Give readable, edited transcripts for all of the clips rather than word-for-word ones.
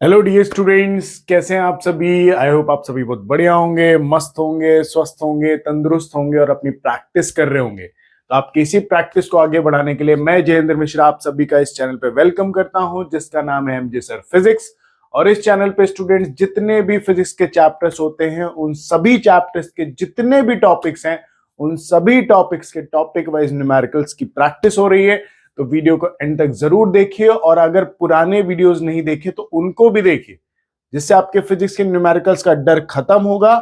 Hello dear students, कैसे हैं आप सभी। आई होप आप सभी बहुत बढ़िया होंगे, मस्त होंगे, स्वस्थ होंगे, तंदुरुस्त होंगे और अपनी प्रैक्टिस कर रहे होंगे। तो आपकी इसी प्रैक्टिस को आगे बढ़ाने के लिए मैं जयेंद्र मिश्रा आप सभी का इस चैनल पे वेलकम करता हूं, जिसका नाम है एमजे सर फिजिक्स। और इस चैनल पे स्टूडेंट्स जितने भी फिजिक्स के चैप्टर्स होते हैं, उन सभी चैप्टर्स के जितने भी टॉपिक्स हैं, उन सभी टॉपिक्स के टॉपिक वाइज न्यूमेरिकल्स की प्रैक्टिस हो रही है। तो वीडियो को एंड तक जरूर देखिए, और अगर पुराने वीडियोस नहीं देखे तो उनको भी देखिए, जिससे आपके फिजिक्स के न्यूमेरिकल्स का डर खत्म होगा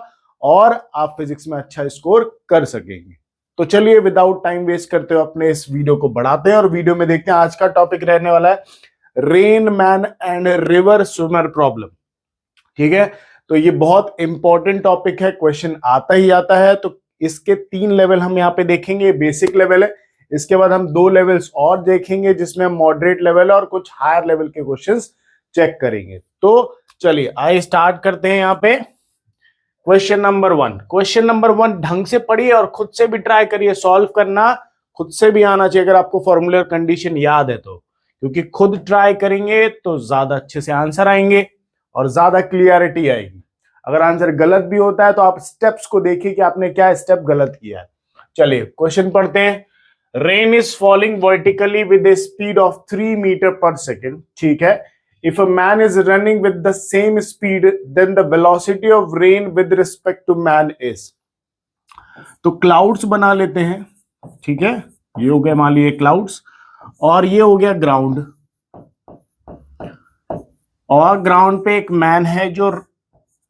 और आप फिजिक्स में अच्छा स्कोर कर सकेंगे। तो चलिए विदाउट टाइम वेस्ट करते हुए अपने इस वीडियो को बढ़ाते हैं और वीडियो में देखते हैं। आज का टॉपिक रहने वाला है rain man and river swimmer problem. ठीक है, तो ये बहुत इंपॉर्टेंट टॉपिक है, क्वेश्चन आता ही आता है। तो इसके 3 लेवल हम यहाँ पे देखेंगे। बेसिक लेवल है, इसके बाद हम 2 लेवल्स और देखेंगे जिसमें मॉडरेट लेवल और कुछ हायर लेवल के क्वेश्चंस चेक करेंगे। तो चलिए आइए स्टार्ट करते हैं। यहाँ पे क्वेश्चन नंबर 1। क्वेश्चन नंबर 1 ढंग से पढ़िए और खुद से भी ट्राई करिए सॉल्व करना। खुद से भी आना चाहिए अगर आपको फॉर्मूला कंडीशन याद है तो, क्योंकि खुद ट्राई करेंगे तो ज्यादा अच्छे से आंसर आएंगे और ज्यादा क्लियरिटी आएगी। अगर आंसर गलत भी होता है तो आप स्टेप्स को देखिए कि आपने क्या स्टेप गलत किया है। चलिए क्वेश्चन पढ़ते हैं। Rain is falling vertically with a speed of 3 metre per second. ठीक है, if a man is running with the same speed, then the velocity of rain with respect to man is। तो clouds बना लेते हैं। ठीक है, ये हो गया मान लीजिए क्लाउड्स, और ये हो गया ग्राउंड, और ग्राउंड पे एक मैन है जो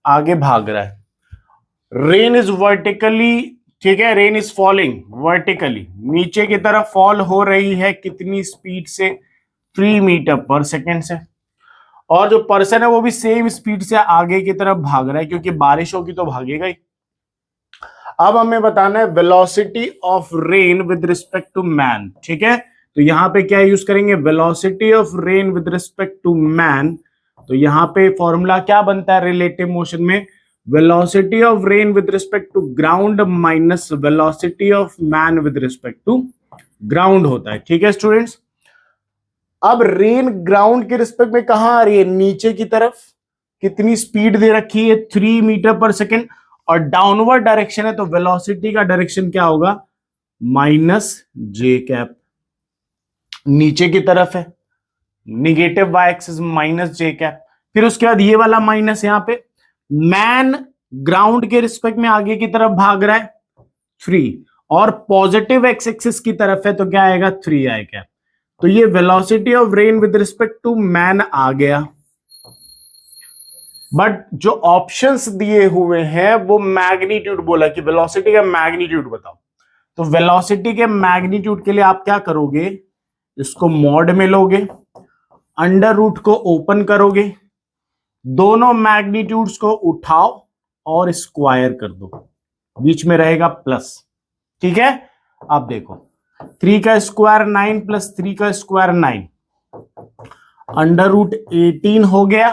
आगे भाग रहा है। रेन इज वर्टिकली, ठीक है, रेन इज फॉलिंग वर्टिकली, नीचे की तरफ फॉल हो रही है कितनी स्पीड से? 3 मीटर पर सेकेंड से। और जो पर्सन है वो भी सेम स्पीड से आगे की तरफ भाग रहा है, क्योंकि बारिश होगी तो भागेगा ही। अब हमें बताना है velocity of rain with respect to man. ठीक है, तो यहां पे क्या यूज करेंगे? Velocity of rain with respect to man. तो यहां पे फॉर्मूला क्या बनता है रिलेटिव मोशन में? Velocity of rain with respect to ground minus velocity of man with respect to ground होता है। ठीक है स्टूडेंट्स, अब रेन ग्राउंड के रिस्पेक्ट में कहां आ रही है? नीचे की तरफ। कितनी स्पीड दे रखी है? 3 मीटर पर सेकेंड, और डाउनवर्ड डायरेक्शन है तो वेलोसिटी का डायरेक्शन क्या होगा? माइनस जे कैप। नीचे की तरफ है, निगेटिव वाई एक्सिस माइनस जे कैप। फिर उसके बाद ये वाला माइनस यहां पे। मैन ग्राउंड के रिस्पेक्ट में आगे की तरफ भाग रहा है 3, और पॉजिटिव एक्स एक्सिस की तरफ है तो क्या आएगा? 3 आई कैप। तो ये velocity of rain with respect to man आ गया। बट जो ऑप्शंस दिए हुए हैं वो मैग्नीट्यूड बोला कि वेलोसिटी का मैग्नीट्यूड बताओ। तो वेलोसिटी के मैग्नीट्यूड के लिए आप क्या करोगे? इसको मॉड में लोगे, अंडर रूट को ओपन करोगे, दोनों मैग्नीट्यूड्स को उठाओ और स्क्वायर कर दो, बीच में रहेगा प्लस। ठीक है, अब देखो 3 का स्क्वायर 9 प्लस 3 का स्क्वायर 9, अंडर रूट 18 हो गया।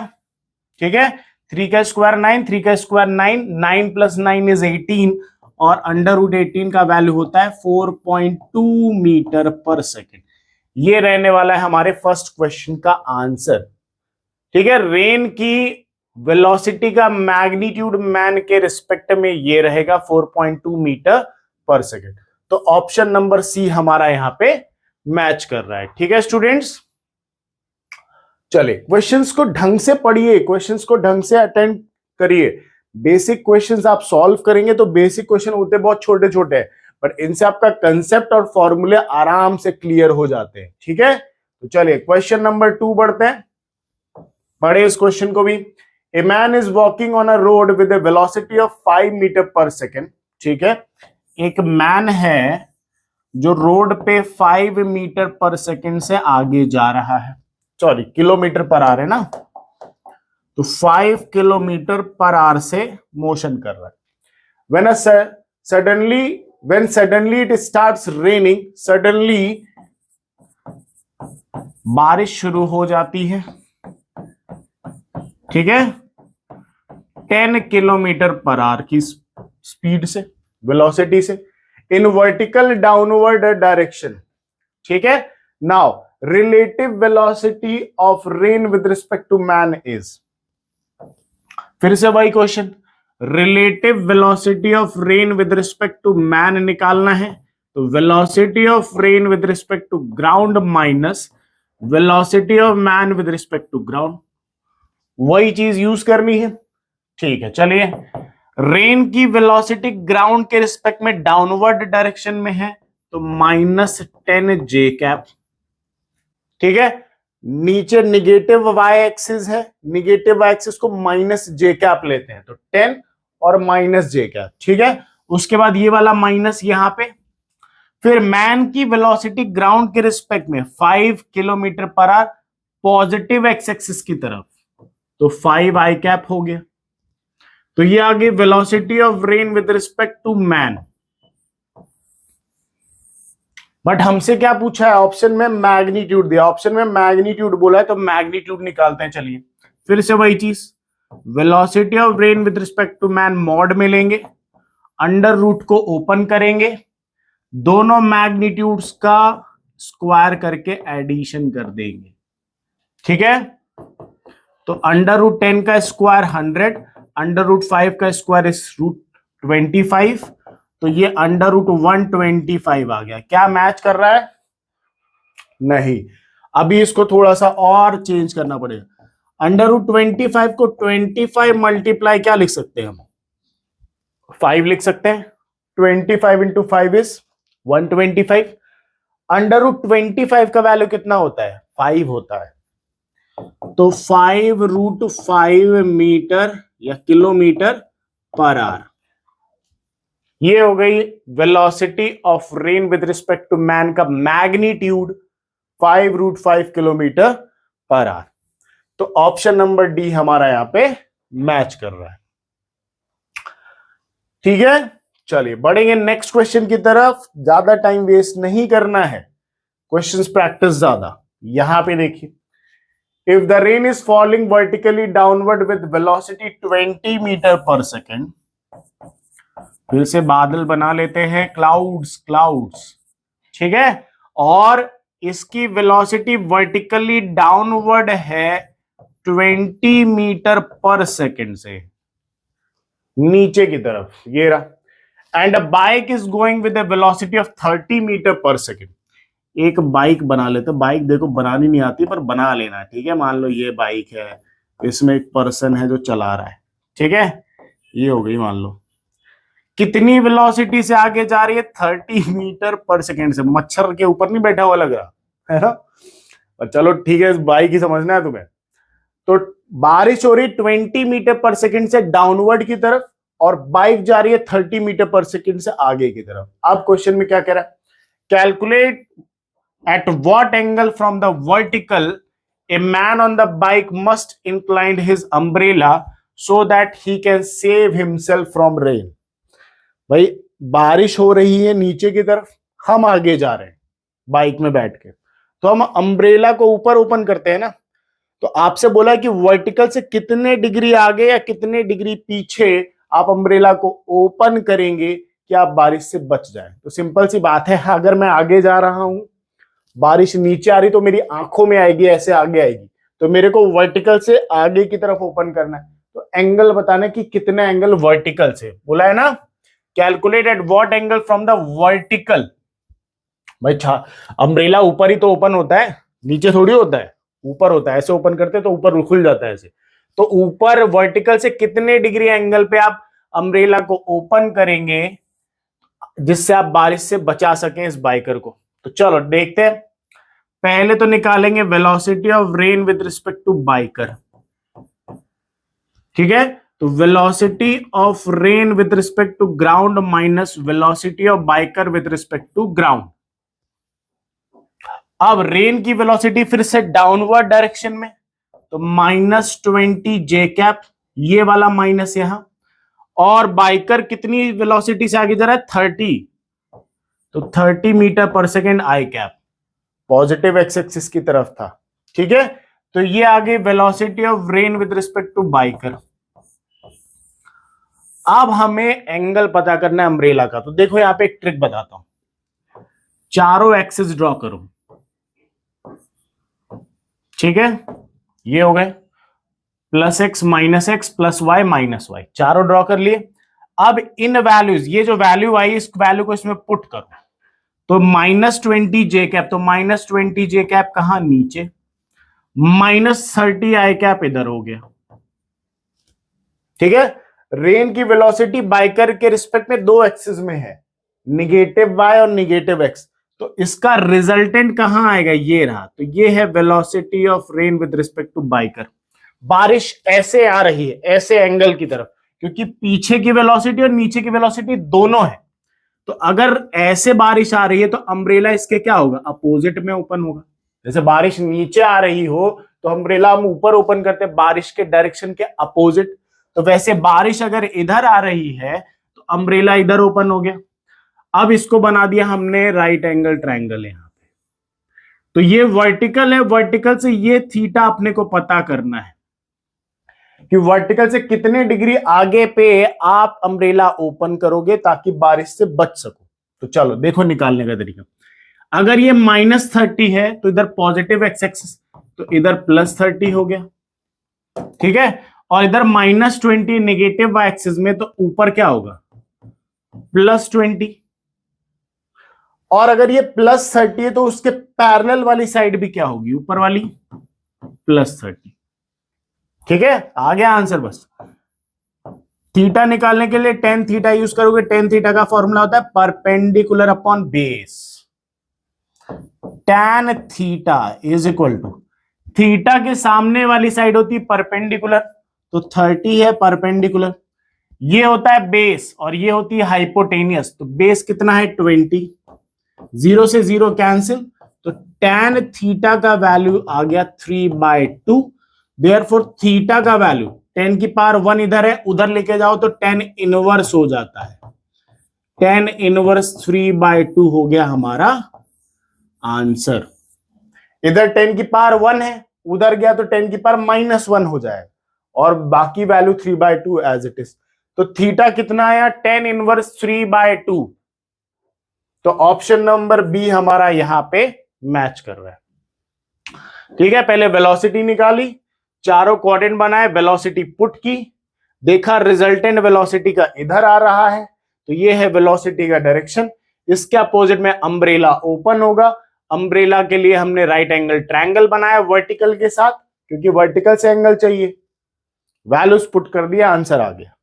ठीक है, 3 का स्क्वायर 9, 3 का स्क्वायर 9, 9 प्लस 9 इज 18, और अंडर रूट 18 का वैल्यू होता है 4.2 मीटर पर सेकेंड। ये रहने वाला है हमारे फर्स्ट क्वेश्चन का आंसर। ठीक है, रेन की वेलोसिटी का मैग्नीट्यूड मैन के रिस्पेक्ट में ये रहेगा 4.2 मीटर पर सेकेंड। तो ऑप्शन नंबर सी हमारा यहां पे मैच कर रहा है। ठीक है स्टूडेंट्स, चलिए क्वेश्चंस को ढंग से पढ़िए, क्वेश्चंस को ढंग से अटेंड करिए। बेसिक क्वेश्चंस आप सॉल्व करेंगे तो बेसिक क्वेश्चन होते बहुत छोटे छोटे हैं, बट इनसे आपका कंसेप्ट और फॉर्मूले आराम से क्लियर हो जाते हैं। ठीक है, तो चलिए क्वेश्चन नंबर 2 बढ़ते हैं, पढ़े इस क्वेश्चन को भी। A man is walking on a road with a velocity of 5 metre per second. ठीक है, एक मैन है जो रोड पे 5 मीटर पर सेकेंड से आगे जा रहा है, सॉरी किलोमीटर पर आवर है ना, तो 5 किलोमीटर पर आवर से मोशन कर रहा है। when suddenly it starts raining, suddenly बारिश शुरू हो जाती है। ठीक है, 10 किलोमीटर पर आवर की स्पीड से, वेलोसिटी से, इन वर्टिकल डाउनवर्ड डायरेक्शन। ठीक है, now relative velocity of rain with respect to man is, फिर से वही question, relative velocity of rain with respect to man निकालना है, तो velocity of rain with respect to ground minus velocity of man with respect to ground, वही चीज use करनी है। ठीक है, चलिए, रेन की वेलोसिटी ग्राउंड के रिस्पेक्ट में डाउनवर्ड डायरेक्शन में है, तो -10 J कैप। ठीक है, नीचे निगेटिव वाई एक्सिस है, निगेटिव वाई एक्सिस को -J कैप लेते हैं, तो 10 और -J कैप। ठीक है, उसके बाद ये वाला माइनस यहां पे, फिर मैन की वेलोसिटी ग्राउंड के रिस्पेक्ट में 5 kilometre per our positive x axis की तरफ, तो 5 आई कैप हो गया। तो ये आ गई velocity of rain with respect to man. But हमसे क्या पूछा है, ऑप्शन में मैग्नीट्यूड दिया, ऑप्शन में मैग्नीट्यूड बोला है, तो मैग्नीट्यूड निकालते हैं। चलिए, फिर से वही चीज, velocity of rain with respect to man mod में लेंगे, अंडर रूट को ओपन करेंगे, दोनों मैग्नीट्यूड्स का स्क्वायर करके एडिशन कर देंगे। ठीक है, तो √10 का स्क्वायर 100, √5 का स्क्वायर इज √25, तो ये √125 आ गया। क्या मैच कर रहा है? नहीं, अभी इसको थोड़ा सा और चेंज करना पड़ेगा। √25 को 25 मल्टीप्लाई क्या लिख सकते हैं हम? 5 लिख सकते हैं। 25 इंटू 5 इज 125। √25 का वैल्यू कितना होता है? 5 होता है, तो 5√5 मीटर या किलोमीटर पर आवर। ये हो गई velocity of rain with respect to man का मैग्नीट्यूड, 5√5 किलोमीटर पर आवर। तो ऑप्शन नंबर डी हमारा यहां पे मैच कर रहा है। ठीक है, चलिए बढ़ेंगे नेक्स्ट क्वेश्चन की तरफ। ज्यादा टाइम वेस्ट नहीं करना है, क्वेश्चंस प्रैक्टिस ज्यादा। यहां पे देखिए, if the rain is falling vertically downward with velocity 20 metre per second, फिर से बादल बना लेते हैं, क्लाउड्स। ठीक है, और इसकी वेलोसिटी वर्टिकली डाउनवर्ड है 20 मीटर पर सेकेंड से नीचे की तरफ, ये रहा। And a bike is going with a velocity of 30 metre per second. एक बाइक बना लेते, बाइक देखो बनानी नहीं आती पर बना लेना। ठीक है, मान लो ये बाइक है, इसमें एक पर्सन है जो चला रहा है। ठीक है, ये हो गई, मान लो कितनी वेलोसिटी से आगे जा रही है? 30 मीटर पर सेकेंड से। मच्छर के ऊपर नहीं बैठा हुआ लग रहा है ना, पर चलो ठीक है, बाइक ही समझना है तुम्हें। तो बारिश हो रही 20 मीटर पर सेकेंड से डाउनवर्ड की तरफ, और बाइक जा रही है 30 मीटर पर सेकेंड से आगे की तरफ। अब क्वेश्चन में क्या कह रहा है? Calculate at what angle from the vertical a man on the bike must incline his umbrella so that he can save himself from rain। भाई बारिश हो रही है नीचे की तरफ, हम आगे जा रहे हैं बाइक में बैठ के, तो हम अम्ब्रेला को ऊपर ओपन करते हैं ना। तो आपसे बोला कि वर्टिकल से कितने डिग्री आगे या कितने डिग्री पीछे आप अम्ब्रेला को ओपन करेंगे कि आप बारिश से बच जाएं। तो सिंपल सी बात है, अगर मैं आगे जा रहा हूं, बारिश नीचे आ रही, तो मेरी आंखों में आएगी, ऐसे आगे आएगी, तो मेरे को वर्टिकल से आगे की तरफ ओपन करना है। तो एंगल बताना कि कितना एंगल वर्टिकल से, बोला है ना, calculate at what angle from the vertical. भाई अम्ब्रेला ऊपर ही तो ओपन होता है, नीचे थोड़ी होता है, ऊपर होता है। ऐसे ओपन करते तो ऊपर खुल जाता है ऐसे। तो ऊपर वर्टिकल से कितने डिग्री एंगल पे आप अम्ब्रेला को ओपन करेंगे जिससे आप बारिश से बचा सकें इस बाइकर को। तो चलो देखते हैं, पहले तो निकालेंगे velocity of rain with respect to biker. ठीक है, तो velocity of rain with respect to ground minus velocity of biker with respect to ground. अब रेन की वेलोसिटी फिर से डाउनवर्ड डायरेक्शन में, तो -20 J कैप, ये वाला माइनस यहां। और बाइकर कितनी वेलोसिटी से आगे जा रहा है? 30, तो 30 metre per second I cap, positive x axis की तरफ था। ठीक है, तो ये आगे velocity of rain with respect to biker. अब हमें एंगल पता करना है अम्ब्रेला का। तो देखो यहां पे एक ट्रिक बताता हूं, चारों एक्सिस ड्रॉ करो। ठीक है, ये हो गए plus x minus x plus y minus y, चारों ड्रॉ कर लिए। अब इन वैल्यूज, ये जो वैल्यू आई इस वैल्यू को इसमें पुट करो, तो -20 जे कैप, तो -20 जे कैप कहां, नीचे, -30 आई कैप इधर हो गया। ठीक है, रेन की वेलोसिटी बाइकर के रिस्पेक्ट में दो एक्सिस में है, निगेटिव वाई और निगेटिव एक्स, तो इसका रिजल्टेंट कहां आएगा, ये रहा। तो ये है velocity of rain with respect to biker. बारिश ऐसे आ रही है, ऐसे एंगल की तरफ, क्योंकि पीछे की वेलोसिटी और नीचे की वेलोसिटी दोनों है, तो अगर ऐसे बारिश आ रही है तो अम्ब्रेला इसके क्या होगा, अपोजिट में ओपन होगा। जैसे बारिश नीचे आ रही हो तो अम्ब्रेला हम ऊपर ओपन करते हैं, बारिश के डायरेक्शन के अपोजिट। तो वैसे बारिश अगर इधर आ रही है तो अम्ब्रेला इधर ओपन हो गया। अब इसको बना दिया हमने राइट एंगल ट्रायंगल यहां पे, तो ये वर्टिकल है, वर्टिकल से ये थीटा अपने को पता करना है कि वर्टिकल से कितने डिग्री आगे पे आप अम्ब्रेला ओपन करोगे ताकि बारिश से बच सको। तो चलो देखो निकालने का तरीका। अगर ये -30 है तो इधर पॉजिटिव एक्स एक्सिस, तो इधर +30 हो गया, ठीक है, और इधर -20 नेगेटिव वाई एक्सिस में, तो ऊपर क्या होगा, +20। और अगर ये +30 है तो उसके पैरेलल वाली साइड भी क्या होगी, ऊपर वाली +30। ठीक है, आ गया आंसर। बस थीटा निकालने के लिए tan थीटा यूज करोगे। tan थीटा का फॉर्मूला होता है perpendicular upon base. tan theta is equal to, theta के सामने वाली साइड होती है परपेंडिकुलर, तो 30 है परपेंडिकुलर, ये होता है बेस और ये होती है हाइपोटेनियस, तो बेस कितना है 20, 0 से 0 कैंसिल, तो tan थीटा का वैल्यू आ गया 3/2। देयरफॉर थीटा का वैल्यू 10 की पावर 1 इधर है, उधर लेके जाओ तो tan इनवर्स हो जाता है, tan इनवर्स 3/2 हो गया हमारा आंसर। इधर 10 की पावर 1 है, उधर गया तो 10 की पावर -1 हो जाएगा, और बाकी वैल्यू 3/2 एज इट इज। तो थीटा कितना आया, tan इनवर्स 3/2। तो ऑप्शन नंबर बी हमारा यहां पे मैच कर रहा है। ठीक है, पहले वेलोसिटी निकाली, चारों क्वाड्रेंट बनाए, वेलोसिटी पुट की, देखा रिजल्टेंट वेलोसिटी का इधर आ रहा है, तो ये है वेलोसिटी का डायरेक्शन। इसके अपोजिट में अम्ब्रेला ओपन होगा। अम्ब्रेला के लिए हमने राइट एंगल ट्रायंगल बनाया वर्टिकल के साथ, क्योंकि वर्टिकल से एंगल चाहिए, वैल्यूज पुट कर दिया, आंसर आ गया।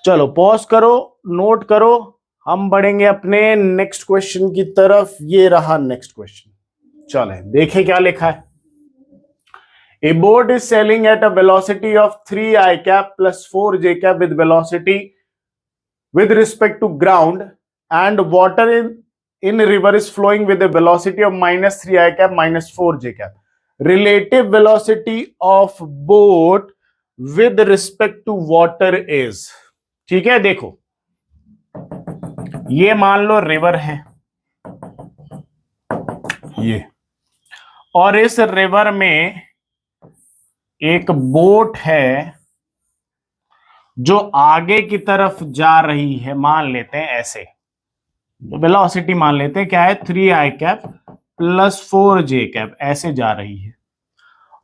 चलो पॉज करो, नोट करो, हम बढ़ेंगे अपने नेक्स्ट क्वेश्चन की तरफ। ये रहा नेक्स्ट क्वेश्चन, चले देखें क्या लिखा है। A boat is sailing at a velocity of 3 I cap plus 4 J cap with velocity with respect to ground, and water in river is flowing with a velocity of -3 I cap -4 J cap. Relative velocity of boat with respect to water is, ठीक है, देखो ये मान लो river है ये, और इस river में एक बोट है जो आगे की तरफ जा रही है, मान लेते हैं ऐसे, तो वेलोसिटी मान लेते हैं क्या है, 3 I cap plus 4 J cap, ऐसे जा रही है,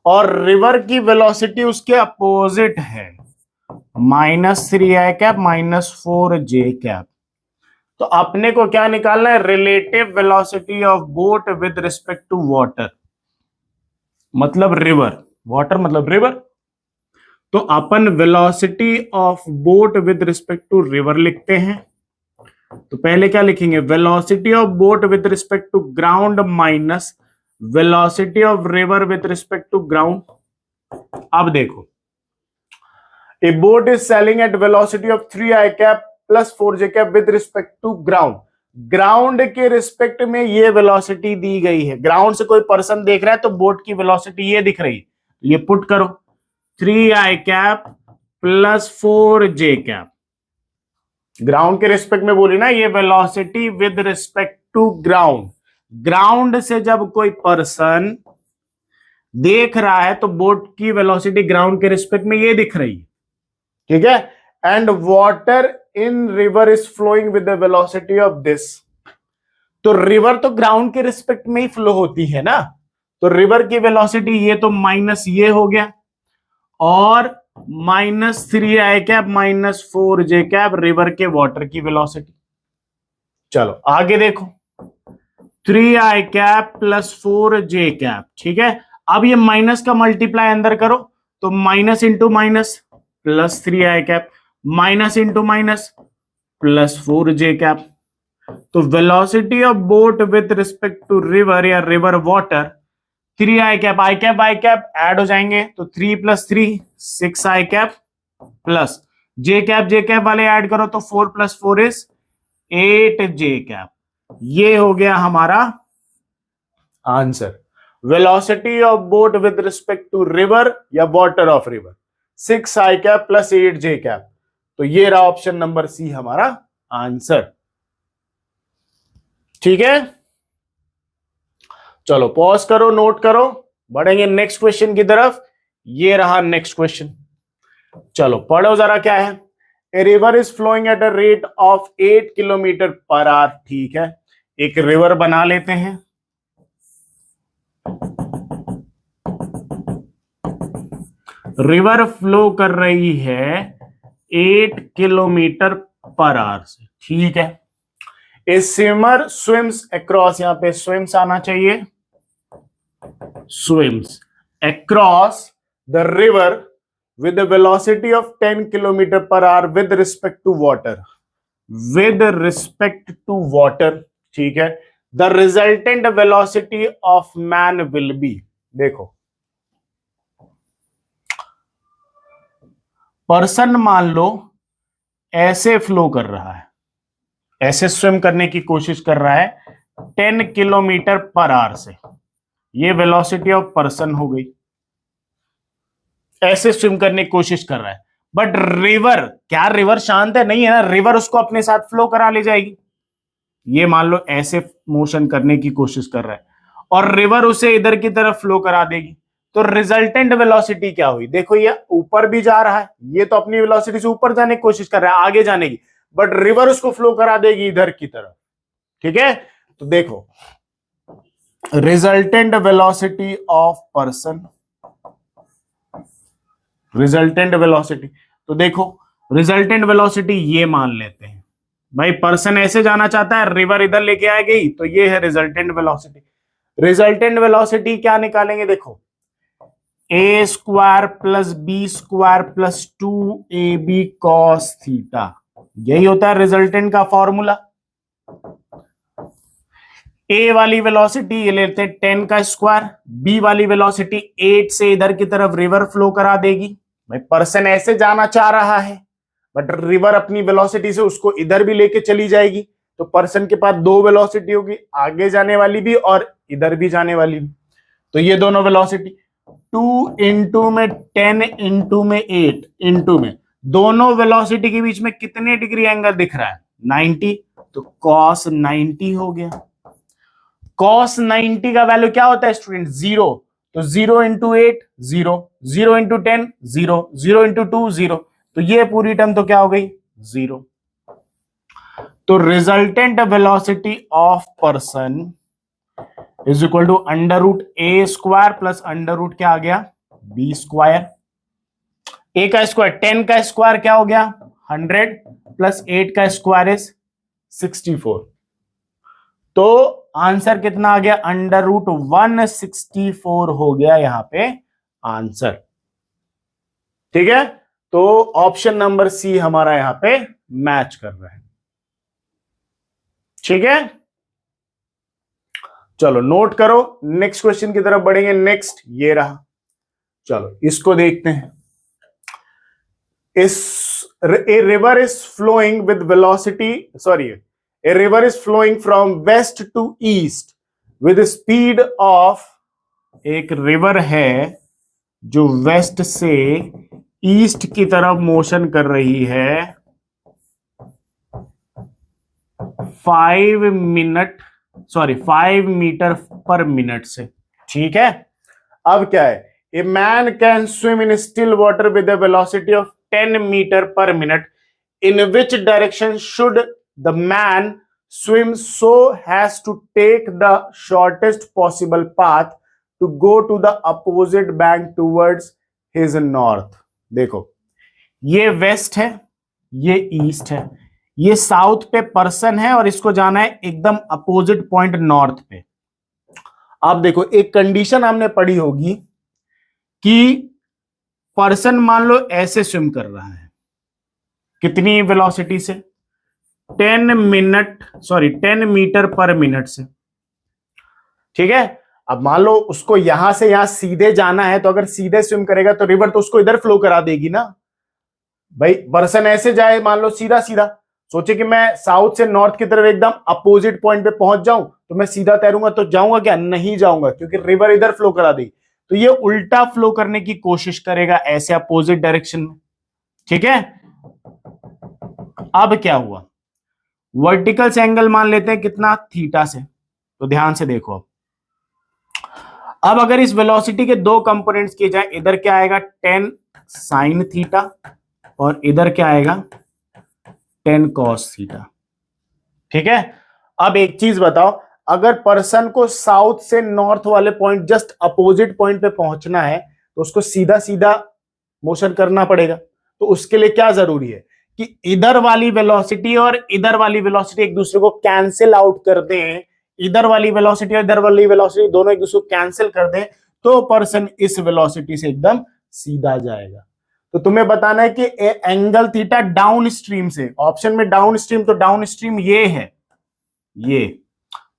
और रिवर की वेलोसिटी उसके अपोजिट है, -3 I cap -4 J cap। तो अपने को क्या निकालना है, relative velocity of boat with respect to water, मतलब रिवर, वाटर मतलब रिवर, तो अपन velocity of boat with respect to river लिखते हैं। तो पहले क्या लिखेंगे, velocity of boat with respect to ground minus velocity of river with respect to ground. अब देखो, a boat is sailing at velocity of 3 I cap plus 4 J cap with respect to ground. Ground के respect में ये velocity दी गई है, ground से कोई person देख रहा है तो बोट की वेलोसिटी ये दिख रही है, ये पुट करो 3 I cap plus 4 J cap। Ground के रिस्पेक्ट में बोली ना, ये velocity with respect to ground, ground से जब कोई पर्सन देख रहा है तो बोट की वेलोसिटी ग्राउंड के रिस्पेक्ट में ये दिख रही है, ठीक है। And water in river is flowing with the velocity of this, तो रिवर तो ग्राउंड के रिस्पेक्ट में ही फ्लो होती है ना, तो रिवर की वेलोसिटी ये तो माइनस ये हो गया, और -3 i cap -4j cap river के वाटर की वेलोसिटी। चलो आगे देखो, 3 i कैप +4j कैप, ठीक है। अब ये माइनस का मल्टीप्लाई अंदर करो, तो minus into minus +3 i cap, minus into minus +4j cap. तो velocity of boat with respect to river या river water, 3 i cap, i cap add हो जाएंगे, तो 3 + 3 6 i cap plus j cap वाले ऐड करो तो 4 + 4 इज 8j कैप। ये हो गया हमारा answer. Velocity of boat with respect to river या water of river 6 i cap +8j cap. तो ये रहा ऑप्शन नंबर सी हमारा आंसर, ठीक है। चलो पॉज करो, नोट करो, बढ़ेंगे नेक्स्ट क्वेश्चन की तरफ। ये रहा नेक्स्ट क्वेश्चन, चलो पढ़ो जरा क्या है। A river is flowing at a rate of 8 kilometre per hour, ठीक है। एक रिवर बना लेते हैं, रिवर फ्लो कर रही है 8 किलोमीटर पर आवर से, ठीक है। ए स्विमर स्विम्स अक्रॉस, यहां पे स्विम्स आना चाहिए, swims across the river with a velocity of 10 kilometer per hour with respect to water, with respect to water, ठीक है। the resultant velocity of man will be, देखो पर्सन मान लो ऐसे flow कर रहा है, ऐसे स्विम करने की कोशिश कर रहा है 10 किलोमीटर पर आवर से, ये वेलोसिटी ऑफ पर्सन हो गई, ऐसे स्विम करने की कोशिश कर रहा है। बट रिवर, क्या रिवर शांत है? नहीं है ना, रिवर उसको अपने साथ फ्लो करा ले जाएगी। ये मान लो ऐसे मोशन करने की कोशिश कर रहा है और रिवर उसे इधर की तरफ फ्लो करा देगी, तो रिजल्टेंट वेलोसिटी क्या हुई? देखो ये ऊपर भी जा रहा है, ये तो अपनी वेलोसिटी से ऊपर जाने की कोशिश कर रहा है, आगे जाने की, बट रिवर उसको फ्लो करा देगी इधर की तरफ, ठीक है। तो देखो resultant velocity of person, resultant velocity, तो देखो रिजल्टेंट वेलोसिटी ये मान लेते हैं भाई, पर्सन ऐसे जाना चाहता है, रिवर इधर लेके आ गई, तो ये है रिजल्टेंट वेलोसिटी। रिजल्टेंट वेलोसिटी क्या निकालेंगे? देखो a square + b square + 2ab cos theta, यही होता है रिजल्टेंट का फॉर्मूला। ए वाली वेलोसिटी ये लेते हैं 10 का स्क्वायर, बी वाली वेलोसिटी 8 से इधर की तरफ रिवर फ्लो करा देगी। भाई पर्सन ऐसे जाना चाह रहा है, बट रिवर अपनी वेलोसिटी से उसको इधर भी लेके चली जाएगी, तो पर्सन के पास दो वेलोसिटी होगी, आगे जाने वाली भी और इधर भी जाने वाली भी। तो ये दोनों वेलोसिटी 2 इंटू में 10 इंटू में 8 इंटू में, दोनों वेलोसिटी के बीच में कितने डिग्री एंगल दिख रहा है? 90, तो cos 90 हो गया। cos 90 का वैल्यू क्या होता है स्टूडेंट? 0, तो 0 इंटू 8 0, 0 इंटू 10 0, 0 इंटू 2 0, तो ये पूरी टर्म तो क्या हो गई? 0। तो resultant velocity of person is equal to √a square plus √ क्या आ गया? b square. a का स्क्वायर 10 का स्क्वायर क्या हो गया? 100 प्लस 8 का स्क्वायर इज 64। तो आंसर कितना आ गया? √164 हो गया यहां पे आंसर, ठीक है। तो ऑप्शन नंबर सी हमारा यहां पे मैच कर रहा है, ठीक है। चलो नोट करो, नेक्स्ट क्वेश्चन की तरफ बढ़ेंगे। नेक्स्ट ये रहा, चलो इसको देखते हैं। A river is flowing with velocity, a river is flowing from west to east with speed of, एक रिवर है जो वेस्ट से ईस्ट की तरफ मोशन कर रही है 5 मीटर पर मिनट से, ठीक है। अब क्या है? A man can swim in still water with a velocity of 10 metre per minute, in which direction should the man swim so as to take the shortest possible path to go to the opposite bank towards his north. देखो ये waste है, ये east है, ये south पे person है और इसको जाना है एकदम अपोजिट पॉइंट नॉर्थ पे। आप देखो एक कंडीशन हमने पढ़ी होगी कि पर्सन मान लो ऐसे स्विम कर रहा है, कितनी वेलोसिटी से, 10 मीटर पर मिनट से, ठीक है। अब मान लो उसको यहां से यहां सीधे जाना है, तो अगर सीधे स्विम करेगा तो रिवर तो उसको इधर फ्लो करा देगी ना भाई। पर्सन ऐसे जाए मान लो सीधा सीधा, सोचे कि मैं साउथ से नॉर्थ की तरफ एकदम अपोजिट पॉइंट पे पहुंच जाऊं, तो मैं सीधा तैरूंगा तो जाऊंगा क्या? नहीं जाऊंगा, क्योंकि रिवर इधर फ्लो करा देगी। तो ये उल्टा फ्लो करने की कोशिश करेगा ऐसे अपोजिट डायरेक्शन में, ठीक है। अब क्या हुआ, वर्टिकल से एंगल मान लेते हैं कितना, थीटा से। तो ध्यान से देखो, अब अगर इस वेलोसिटी के दो कंपोनेंट्स किए जाए, इधर क्या आएगा 10 साइन थीटा और इधर क्या आएगा 10 कॉस थीटा, ठीक है। अब एक चीज बताओ, अगर पर्सन को साउथ से नॉर्थ वाले पॉइंट जस्ट अपोजिट पॉइंट पे पहुंचना है, तो उसको सीधा सीधा मोशन करना पड़ेगा। तो उसके लिए क्या जरूरी है कि इधर वाली वेलोसिटी और इधर वाली वेलोसिटी एक दूसरे को कैंसिल आउट कर दें, इधर वाली वेलोसिटी और इधर वाली वेलोसिटी दोनों एक दूसरे को कैंसिल कर दें, तो पर्सन इस वेलोसिटी से एकदम सीधा जाएगा। तो तुम्हें बताना है कि एंगल थीटा डाउन स्ट्रीम से, ऑप्शन में डाउन स्ट्रीम, तो डाउन स्ट्रीम ये है, ये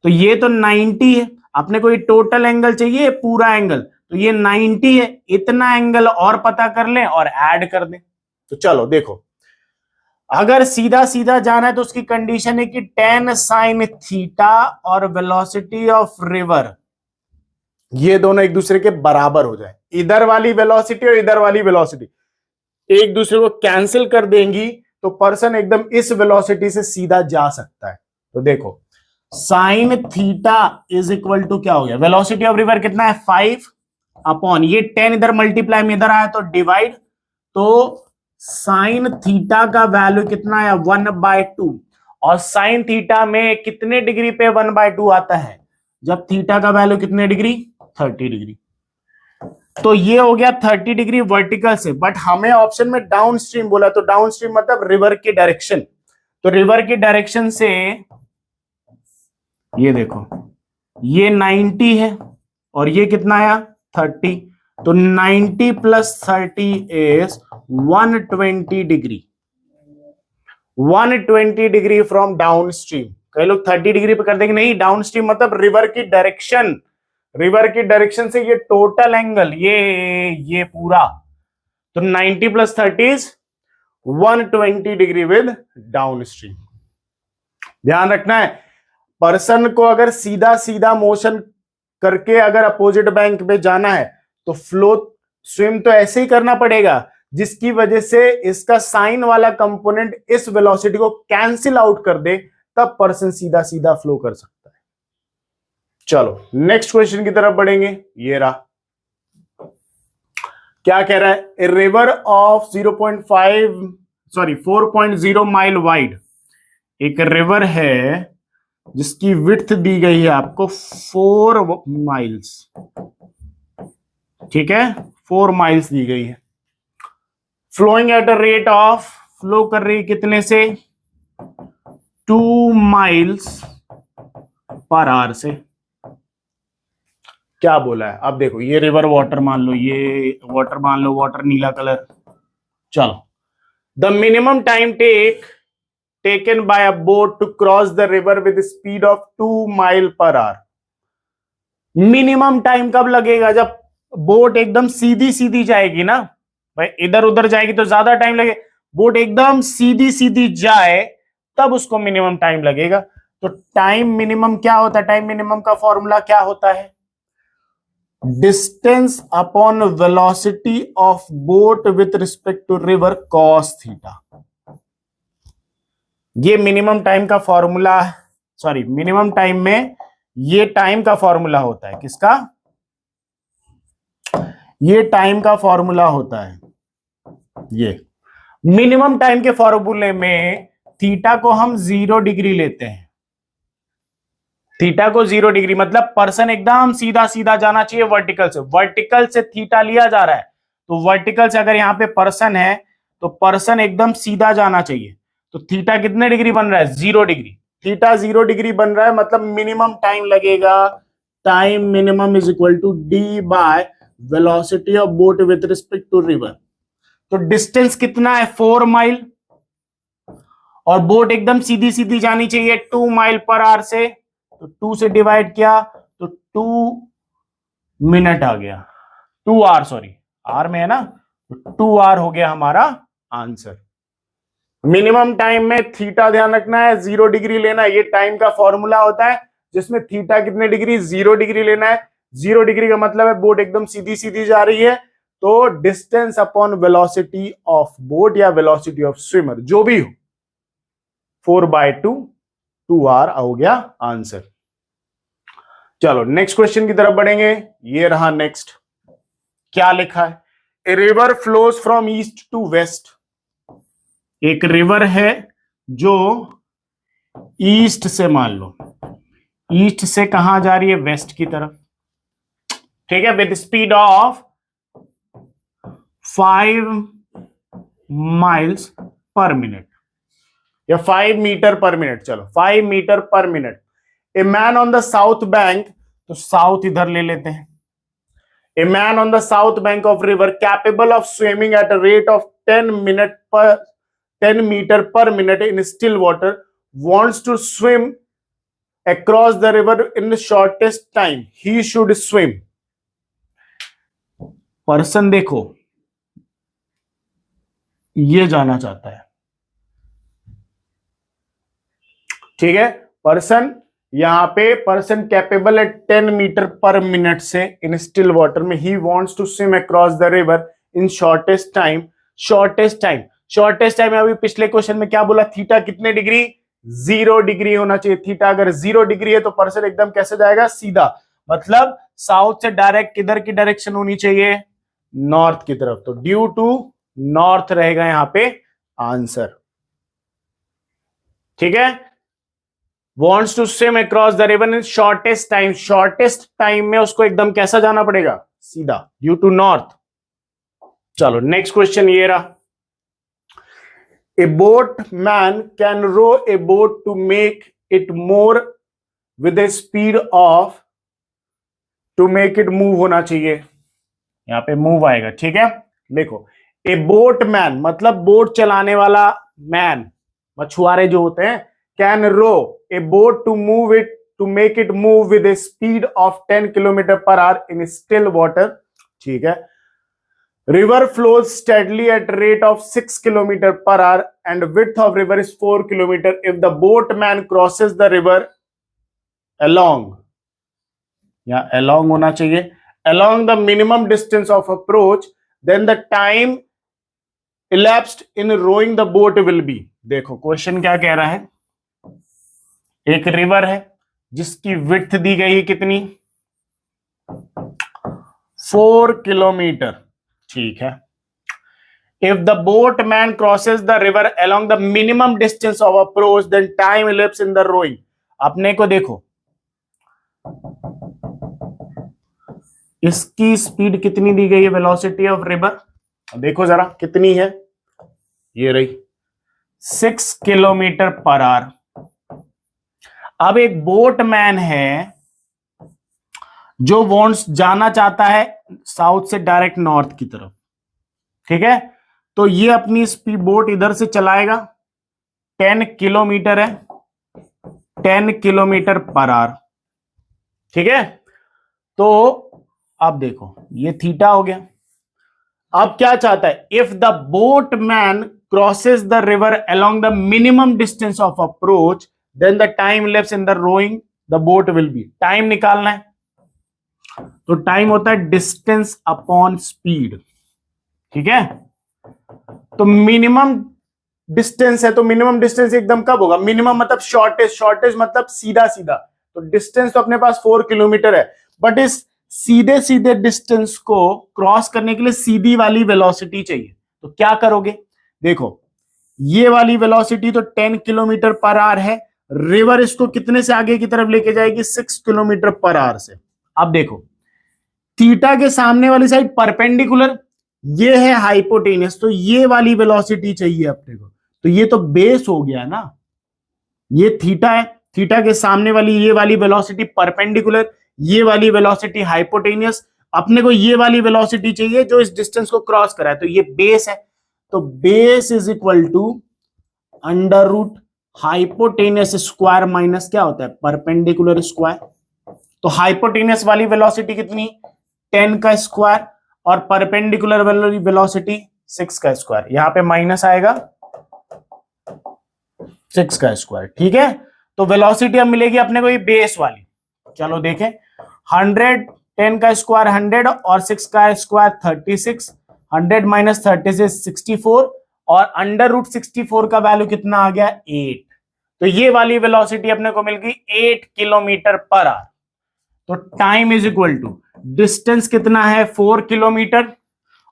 तो ये तो 90 है, अपने को ये टोटल एंगल चाहिए पूरा एंगल, तो ये 90 है, इतना एंगल और पता कर लें और ऐड कर दें। तो चलो देखो, अगर सीधा सीधा जाना है तो उसकी कंडीशन है कि 10 साइन थीटा और वेलोसिटी ऑफ रिवर ये दोनों एक दूसरे के बराबर हो जाए, इधर वाली वेलोसिटी और इधर वाली वेलोसिटी एक दूसरे को कैंसिल कर देंगी, तो पर्सन एकदम इस वेलोसिटी से सीधा जा सकता है। तो देखो sine theta is equal to क्या हो गया, वेलोसिटी ऑफ रिवर कितना है 5 अपॉन ये 10 इधर मल्टीप्लाई में इधर आया तो डिवाइड, तो साइन थीटा का वैल्यू कितना है 1/2। और साइन थीटा में कितने डिग्री पे 1/2 आता है, जब थीटा का वैल्यू कितने डिग्री 30 डिग्री। तो ये हो गया 30 डिग्री वर्टिकल से, बट हमें ऑप्शन में डाउन स्ट्रीम बोला, तो डाउन स्ट्रीम मतलब रिवर की डायरेक्शन। तो रिवर की डायरेक्शन से ये देखो ये 90 है और ये कितना आया 30, तो 90 plus 30 is 120 degree, 120 degree from down stream. कई लोग 30 डिग्री पे कर देंगे, नहीं, डाउन स्ट्रीम मतलब रिवर की डायरेक्शन, रिवर की डायरेक्शन से ये टोटल एंगल ये पूरा, तो 90 plus 30 is 120 degree with down stream. ध्यान रखना है, पर्सन को अगर सीधा सीधा मोशन करके अगर अपोजिट बैंक में जाना है तो फ्लो स्विम तो ऐसे ही करना पड़ेगा, जिसकी वजह से इसका साइन वाला कंपोनेंट इस वेलोसिटी को कैंसिल आउट कर दे, तब पर्सन सीधा सीधा फ्लो कर सकता है। चलो नेक्स्ट क्वेश्चन की तरफ बढ़ेंगे। ये रहा, क्या कह रहा है, a river of 4.0 mile wide, एक रिवर है जिसकी विड्थ दी गई है आपको 4 माइल्स, ठीक है, 4 माइल्स दी गई है, flowing at a rate of, flow कर रही कितने से 2 माइल्स पर आवर से। क्या बोला है, अब देखो ये रिवर वाटर मान लो, ये वाटर मान लो, वाटर नीला कलर। चलो, the minimum time taken by a boat to cross the river with a speed of 2 mile per hour। Minimum time कब लगेगा, जब बोट एकदम सीधी सीधी जाएगी ना भाई, इधर उधर जाएगी तो ज्यादा टाइम लगे, बोट एकदम सीधी सीधी जाए तब उसको मिनिमम टाइम लगेगा। तो टाइम मिनिमम क्या होता है, टाइम मिनिमम का फॉर्मूला क्या होता है, distance upon velocity of boat with respect to river cos theta. ये मिनिमम टाइम का फॉर्मूला, सॉरी मिनिमम टाइम में ये टाइम का फॉर्मूला होता है, किसका, ये टाइम का फॉर्मूला होता है। ये मिनिमम टाइम के फॉर्मूले में थीटा को हम 0 डिग्री लेते हैं, थीटा को 0 डिग्री मतलब पर्सन एकदम सीधा सीधा जाना चाहिए वर्टिकल से थीटा लिया जा रहा है, तो वर्टिकल से अगर यहाँ पे पर्सन है तो पर्सन एकदम सीधा जाना चाहिए। तो थीटा कितने डिग्री बन रहा है? 0 डिग्री। थीटा 0 डिग्री बन रहा है मतलब मिनिमम टाइम लगेगा, time minimum is equal to D by velocity of boat with respect to river. तो डिस्टेंस कितना है? 4 माइल, और बोट एकदम सीधी सीधी जानी चाहिए 2 माइल पर आवर से, तो 2 से डिवाइड किया तो 2 मिनट आ गया, 2 आवर, सॉरी आर में है ना, तो 2 आवर हो गया हमारा आंसर। मिनिमम टाइम में थीटा ध्यान रखना है, 0 डिग्री लेना है, ये टाइम का फॉर्मूला होता है जिसमें थीटा कितने डिग्री? 0 डिग्री लेना है। 0 डिग्री का मतलब है बोट एकदम सीधी सीधी जा रही है, तो distance upon velocity of boat या वेलोसिटी ऑफ स्विमर जो भी हो, 4/2, 2 आवर हो गया आंसर। चलो नेक्स्ट क्वेश्चन की तरफ बढ़ेंगे। ये रहा नेक्स्ट, क्या लिखा है? A river flows from east to west. एक रिवर है जो ईस्ट से, मान लो ईस्ट से कहां जा रही है? वेस्ट की तरफ, ठीक है, with speed of 5 miles per minute या 5 मीटर पर मिनट, चलो 5 metre per minute. A man on the south bank, तो साउथ इधर ले लेते हैं। A man on the south bank of river capable of swimming at a rate of 10 metre per minute in still water wants to swim across the river in the shortest time he should swim। Person देखो ये जाना चाहता है, ठीक है, person यहां पे person capable है 10 मीटर पर मिनट से इन स्टिल वाटर में, he wants to swim across the river in shortest time. Shortest time अभी पिछले क्वेश्चन में क्या बोला? थीटा कितने डिग्री? 0 डिग्री होना चाहिए। थीटा अगर 0 डिग्री है तो पर्सन एकदम कैसे जाएगा? सीधा, मतलब साउथ से डायरेक्ट किधर की डायरेक्शन होनी चाहिए? नॉर्थ की तरफ, तो ड्यू टू नॉर्थ रहेगा यहां पे आंसर, ठीक है। Wants to swim across the river in shortest time में उसको एकदम कैसा जाना पड़ेगा? सीधा, ड्यू टू नॉर्थ। चलो नेक्स्ट क्वेश्चन ये रहा। A boatman can row a boat to make it more with a speed of, to make it move होना चाहिए, यहां पे move आएगा, ठीक है। देखो ए बोटमैन मतलब बोट चलाने वाला मैन, मछुआरे जो होते हैं, can row a boat to move it, to make it move with a speed of 10 kilometre per hour in still water, ठीक है। River flows steadily at rate of 6 km per hour and width of river is 4 km. If the boatman crosses the river along, या along होना चाहिए, along the minimum distance of approach, then the time elapsed in rowing the boat will be। देखो question क्या कह रहा है? एक river है जिसकी विड्थ दी गई है कितनी? 4 किलोमीटर, ठीक है। If the boatman crosses the river along the minimum distance of approach then time elapse in the rowing. अपने को देखो इसकी स्पीड कितनी दी गई है, वेलोसिटी ऑफ रिवर, देखो जरा कितनी है, ये रही 6 किलोमीटर पर आवर। अब एक बोटमैन है जो वॉन्ट्स जाना चाहता है साउथ से डायरेक्ट नॉर्थ की तरफ, ठीक है। तो ये अपनी स्पीड बोट इधर से चलाएगा, 10 किलोमीटर है, 10 किलोमीटर पर आवर, ठीक है। तो अब देखो ये थीटा हो गया। अब क्या चाहता है? If the boatman crosses the river along the minimum distance of approach then the time left in the rowing the boat will be. Time निकालना है तो टाइम होता है डिस्टेंस अपॉन स्पीड, ठीक है। तो मिनिमम डिस्टेंस है तो मिनिमम डिस्टेंस एकदम कब होगा? मिनिमम मतलब शॉर्टेज मतलब सीधा सीधा, तो डिस्टेंस तो अपने पास 4 किलोमीटर है, बट इस सीधे सीधे डिस्टेंस को क्रॉस करने के लिए सीधी वाली वेलोसिटी चाहिए। तो क्या करोगे? देखो ये वाली वेलोसिटी तो 10 किलोमीटर पर आवर है, रिवर इसको कितने से आगे की तरफ लेके जाएगी, 6 किलोमीटर पर आवर से। अब देखो थीटा के सामने वाली साइड परपेंडिकुलर, ये है हाइपोटेनियस, तो ये वाली वेलोसिटी चाहिए अपने को, तो ये तो बेस हो गया ना, ये थीटा है, थीटा के सामने वाली ये वाली वेलोसिटी परपेंडिकुलर, ये वाली वेलोसिटी हाइपोटेनियस, अपने को ये वाली वेलोसिटी चाहिए जो इस डिस्टेंस को क्रॉस करा है, तो ये बेस है, तो base is equal to under root hypotenuse square minus क्या होता है, परपेंडिकुलर स्क्वायर। तो हाइपोटेनियस वाली वेलोसिटी कितनी, 10 का स्क्वायर, और परपेंडिकुलर वाली वेलोसिटी 6 का स्क्वायर, यहां पे माइनस आएगा 6 का स्क्वायर, ठीक है। तो वेलोसिटी अब मिलेगी अपने को ये बेस वाली, चलो देखें, 100, 10 का स्क्वायर 100 और 6 का स्क्वायर 36, 100 माइनस 36 64, और अंडर रूट 64 का वैल्यू कितना आ गया, 8। तो ये वाली वेलोसिटी अपने को मिल गई 8 किलोमीटर पर आवर। तो time is equal to distance कितना है 4 किलोमीटर,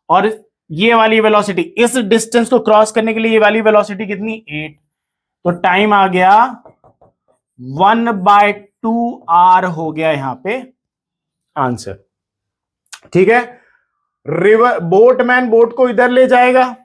और ये वाली वेलोसिटी इस डिस्टेंस को क्रॉस करने के लिए ये वाली वेलोसिटी कितनी, 8। तो टाइम आ गया 1/2 आर हो गया यहां पे आंसर, ठीक है। रिवर बोटमैन बोट को इधर ले जाएगा,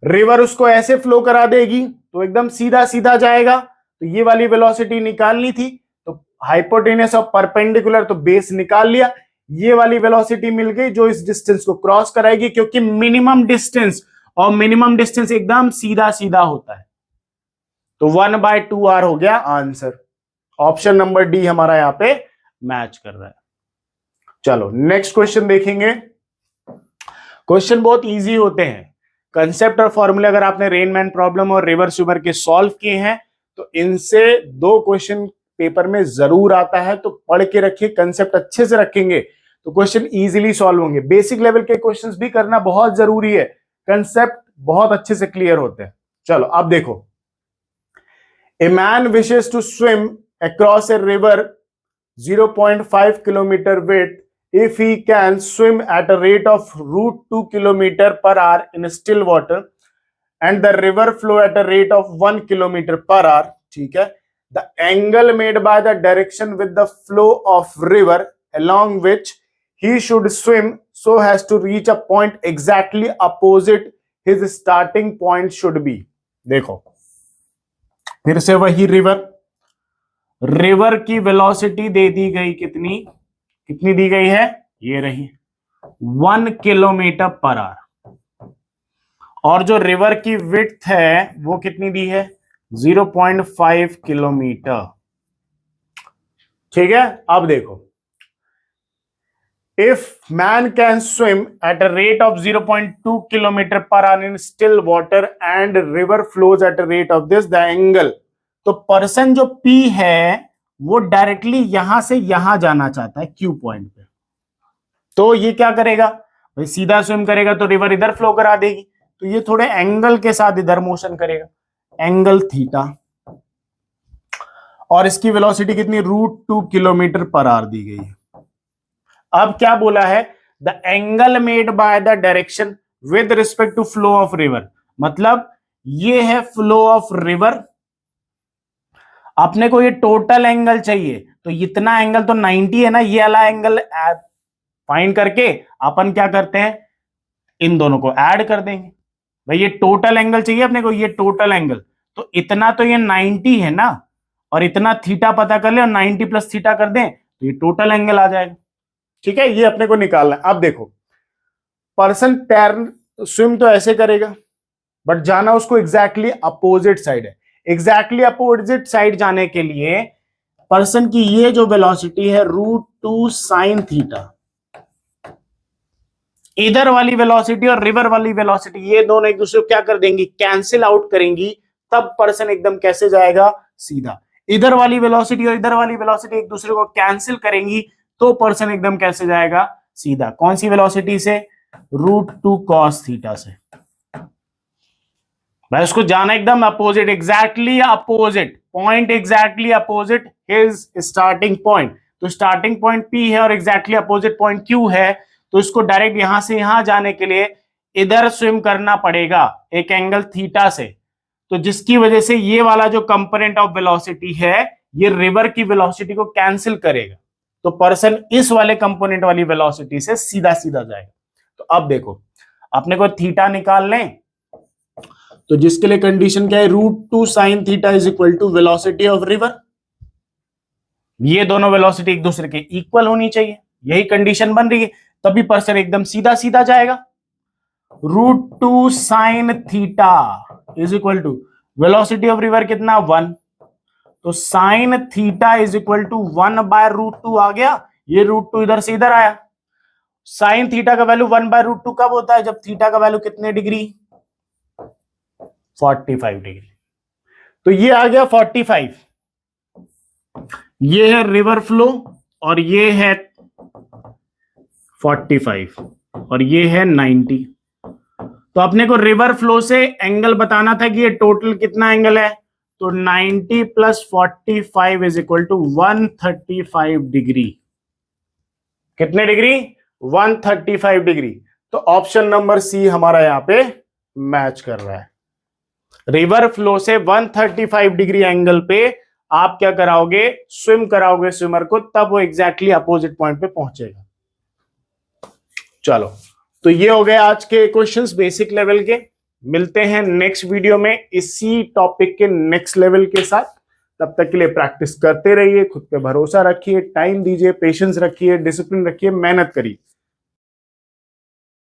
रिवर उसको ऐसे फ्लो करा देगी तो एकदम सीधा सीधा जाएगा, तो ये वाली वेलोसिटी निकालनी थी, तो हाइपोटेनस और परपेंडिकुलर तो बेस निकाल लिया, ये वाली वेलोसिटी मिल गई जो इस डिस्टेंस को क्रॉस कराएगी, क्योंकि मिनिमम डिस्टेंस और मिनिमम डिस्टेंस एकदम सीधा सीधा होता है। तो 1/2 आर हो गया आंसर, ऑप्शन नंबर डी हमारा यहां पे मैच कर रहा है। चलो नेक्स्ट क्वेश्चन देखेंगे। क्वेश्चन बहुत इजी होते हैं, कंसेप्ट और फॉर्मूले अगर आपने रेनमैन प्रॉब्लम और रिवर स्विमर के सॉल्व किए हैं तो इनसे 2 क्वेश्चन पेपर में जरूर आता है, तो पढ़ के रखिए, कंसेप्ट अच्छे से रखेंगे तो क्वेश्चन इजीली सॉल्व होंगे। बेसिक लेवल के क्वेश्चंस भी करना बहुत जरूरी है, कंसेप्ट बहुत अच्छे से क्लियर होते हैं। चलो अब देखो, a man wishes to swim across a river 0.5 kilometer width if he can swim at a rate of root 2 kilometer per hour in still water and the river flow at a rate of 1 kilometer per hour, ठीक है। The angle made by the direction with the flow of river along which he should swim so as to reach a point exactly opposite his starting point should be। देखो फिर से वही river की velocity दे दी गई, कितनी कितनी दी गई है, ये रही 1 किलोमीटर पर आवर, और जो रिवर की विड्थ है वो कितनी दी है, 0.5 किलोमीटर, ठीक है। अब देखो, if man can swim eight a rate of 0.2 kilometre per hour in still water and river flows eight a rate of this, the angle, तो पर्सन जो P है वो डायरेक्टली यहां से यहां जाना चाहता है Q पॉइंट पे, तो ये क्या करेगा भाई, सीधा स्विम करेगा तो रिवर इधर फ्लो करा देगी, तो ये थोड़े एंगल के साथ इधर मोशन करेगा, एंगल थीटा, और इसकी वेलोसिटी कितनी, √2 किलोमीटर पर आवर दी गई है। अब क्या बोला है, the angle made by the direction with respect to flow of river, मतलब ये है फ्लो ऑफ रिवर, अपने को ये टोटल एंगल चाहिए, तो इतना एंगल तो 90 है ना, ये वाला एंगल फाइंड करके अपन क्या करते हैं, इन दोनों को ऐड कर देंगे। भाई ये टोटल एंगल चाहिए अपने को, ये टोटल एंगल, तो इतना तो ये 90 है ना, और इतना थीटा पता कर ले और 90 प्लस थीटा कर दें तो ये टोटल एंगल आ जाएगा, ठीक है। ये अपने को निकालना है। अब देखो, पर्सन तैर स्विम तो ऐसे करेगा, बट जाना उसको एग्जैक्टली अपोजिट साइड है। एग्जैक्टली अपोजिट साइड जाने के लिए पर्सन की ये जो वेलोसिटी है √2 sin थीटा, इधर वाली वेलोसिटी और रिवर वाली वेलोसिटी ये दोनों एक दूसरे को क्या कर देंगी, कैंसिल आउट करेंगी, तब पर्सन एकदम कैसे जाएगा, सीधा। इधर वाली वेलोसिटी और इधर वाली वेलोसिटी एक दूसरे को कैंसिल करेंगी तो पर्सन एकदम कैसे जाएगा, सीधा। कौन सी वेलोसिटी से, √2 cos थीटा से। भाई उसको जाना एकदम opposite, exactly opposite point, exactly opposite his starting point, तो स्टार्टिंग पॉइंट P है और एग्जैक्टली अपोजिट पॉइंट Q है, तो इसको डायरेक्ट यहां से यहां जाने के लिए इधर स्विम करना पड़ेगा एक एंगल थीटा से, तो जिसकी वजह से ये वाला जो कंपोनेंट ऑफ वेलोसिटी है ये रिवर की वेलोसिटी को कैंसिल करेगा, तो पर्सन इस वाले कंपोनेंट वाली वेलोसिटी से सीधा सीधा जाएगा। तो अब देखो अपने को थीटा निकाल लें, तो जिसके लिए कंडीशन क्या है, √2 sin theta is equal to velocity of river. ये दोनों वेलोसिटी एक दूसरे के इक्वल होनी चाहिए, यही कंडीशन बन रही है, तभी पर्सन एकदम सीधा सीधा जाएगा। √2 sin theta is equal to velocity of river कितना 1, तो sin theta is equal to 1/√2 आ गया, ये √2 इधर से इधर आया। sin थीटा का वैल्यू 1/√2 कब होता है, जब थीटा का वैल्यू कितने डिग्री, 45 डिग्री। तो ये आ गया 45, ये है रिवर फ्लो और ये है 45 और ये है 90। तो अपने को रिवर फ्लो से एंगल बताना था कि ये टोटल कितना एंगल है, तो 90 + 45 इज इक्वल टू 135 डिग्री। कितने डिग्री, 135 डिग्री। तो ऑप्शन नंबर सी हमारा यहां पे मैच कर रहा है। रिवर फ्लो से 135 डिग्री एंगल पे आप क्या कराओगे, स्विम कराओगे स्विमर को, तब वो एग्जैक्टली अपोजिट पॉइंट पे पहुंचेगा। चलो, तो ये हो गए आज के क्वेश्चंस बेसिक लेवल के। मिलते हैं नेक्स्ट वीडियो में इसी टॉपिक के नेक्स्ट लेवल के साथ। तब तक के लिए प्रैक्टिस करते रहिए, खुद पे भरोसा रखिए, टाइम दीजिए, पेशेंस रखिए, डिसिप्लिन रखिए, मेहनत करिए।